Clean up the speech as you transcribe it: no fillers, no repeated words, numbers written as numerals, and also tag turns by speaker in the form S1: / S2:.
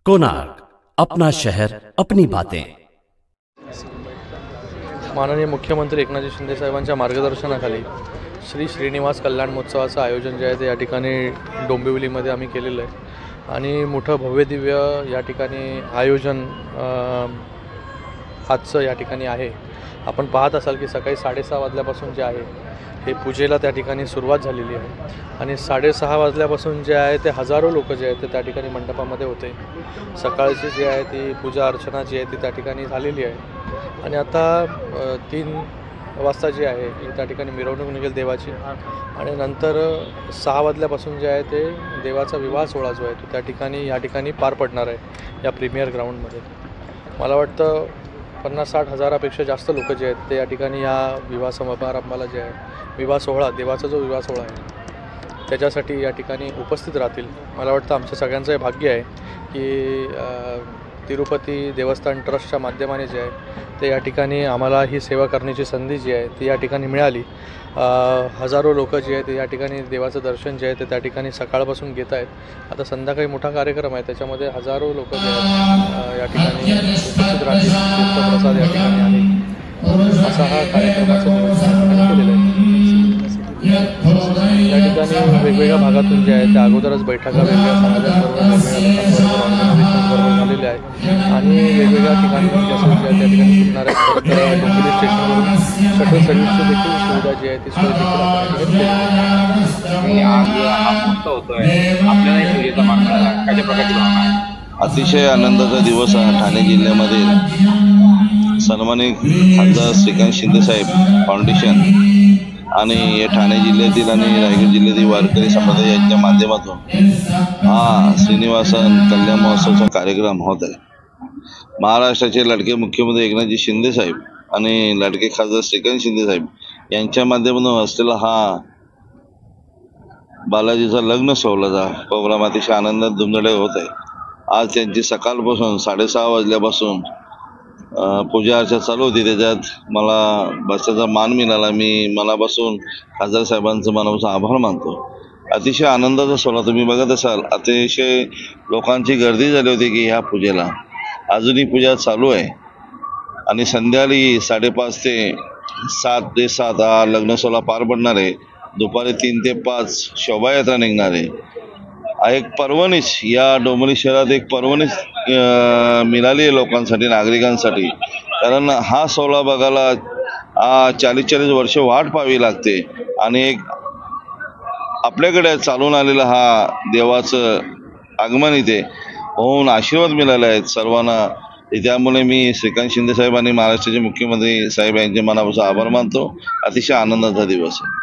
S1: कोणार्क, अपना शहर अपनी बातें।
S2: माननीय मुख्यमंत्री एकनाथ शिंदे साहेबांच्या मार्गदर्शनाखाली श्री श्रीनिवास कल्याण महोत्सवाचं आयोजन जे आहे ते या ठिकाणी डोंबिवलीमध्ये आम्ही केलेलं आहे आणि मोठं भव्य दिव्य या ठिकाणी आयोजन आजचं या ठिकाणी आहे। आपण पाहत असाल की सकाळी 6:30 वाजल्यापासून जे आहे हे पूजेला त्या ठिकाणी सुरुवात झालेली आहे आणि 6:30 वाजल्यापासून जे आहे ते हजारो लोक जे आहेत ते त्या ठिकाणी मंडपामध्ये होते। सकाळची जी आहे ती पूजा अर्चना जी आहे ती त्या ठिकाणी झालेली आहे आणि आता 3 वाजता जी आहे ती त्या ठिकाणी मिरवणूक निघेल देवाची आणि नंतर 6 वाजल्यापासून जे आहे ते देवाचा विवाह सोहळा जो आहे तो त्या ठिकाणी या ठिकाणी पार पडणार आहे या प्रीमियर ग्राउंडमध्ये। मला वाटतं 50-60 हजारापेक्षा जास्त लोक जे आहेत ते या ठिकाणी या विवाह समारंभाला जे आहे विवाह सोहळा देवाचा जो विवाह सोहळा आहे त्याच्यासाठी या ठिकाणी उपस्थित राहतील। मला वाटतं आमच्या सगळ्यांचं हे भाग्य आहे की तिरुपती देवस्थान ट्रस्टच्या माध्यमाने जे आहे ते या ठिकाणी आम्हाला ही सेवा करण्याची संधी जी आहे ती या ठिकाणी मिळाली। हजारो लोक जे आहेत ते या ठिकाणी देवाचं दर्शन जे आहे ते त्या ठिकाणी सकाळपासून घेत आहेत। आता संध्याकाळी मोठा कार्यक्रम आहे त्याच्यामध्ये हजारो लोक जे आहेत या ठिकाणी उपस्थित राहतील। तीर्थप्रसाद या ठिकाणी आहे असा हा कार्यक्रमाचं नियोजन केलेलं आहे। या ठिकाणी वेगवेगळ्या भागातून जे आहे त्या अगोदरच बैठका वेगवेगळ्या समाजांबरोबर वेगवेगळ्या लोकांबरोबर झालेल्या आहेत आणि वेगवेगळ््या ठिकाणी जसं जे आहे त्या ठिकाणी सुटणार आहेत। डोंबिवली स्टेशनवरून शटल सर्व्हिसची देखील सुविधा जी आहे ती सोय देखील
S3: अतिशय आनंदाचा दिवस आहे। ठाणे जिल्ह्यामध्ये सन्मानित खासदार श्रीकांत शिंदे साहेब फाउंडेशन आणि या ठाणे जिल्ह्यातील आणि रायगड जिल्ह्यातील वारकरी संप्रदाय यांच्या माध्यमातून हा श्रीनिवासन कल्याण महोत्सवाचा कार्यक्रम होत आहे। महाराष्ट्राचे लाडके मुख्यमंत्री एकनाथजी शिंदे साहेब आणि लाडके खासदार श्रीकांत शिंदे साहेब यांच्या माध्यमातून असलेला हा बालाजीचा लग्न सोहळ्याचा प्रोग्राम अतिशय आनंदात धुमधडे होत आहे। आज त्यांची सकाळपासून 6:30 वाजल्यापासून पूजा अर्चा चालू होती। त्याच्यात मला बसायचा मान मिळाला। मी मनापासून खासदार साहेबांचं मनापासून आभार मानतो। अतिशय आनंदाचा सोहळा तुम्ही बघत असाल। अतिशय लोकांची गर्दी झाली होती की ह्या पूजेला अजूनही पूजा चालू आहे आणि संध्याकाळी 5:30 ते 7 हा लग्न सोहळा पार पडणार आहे। दुपारी 3 ते 5 शोभायात्रा निघणार आहे। एक पर्वणीच या डोंबिवली शहरात एक पर्वणीच मिळाली आहे लोकांसाठी नागरिकांसाठी, कारण हा सोहळा बघायला 40-40 वर्ष वाट पाहावी लागते आणि एक आपल्याकडे चालून आलेला हा देवाचं आगमन इथे होऊन आशीर्वाद मिळाले आहेत सर्वांना। त्यामुळे मी श्रीकांत शिंदे साहेब आणि महाराष्ट्राचे मुख्यमंत्री साहेब यांचे मनापासून आभार मानतो। अतिशय आनंदाचा दिवस आहे।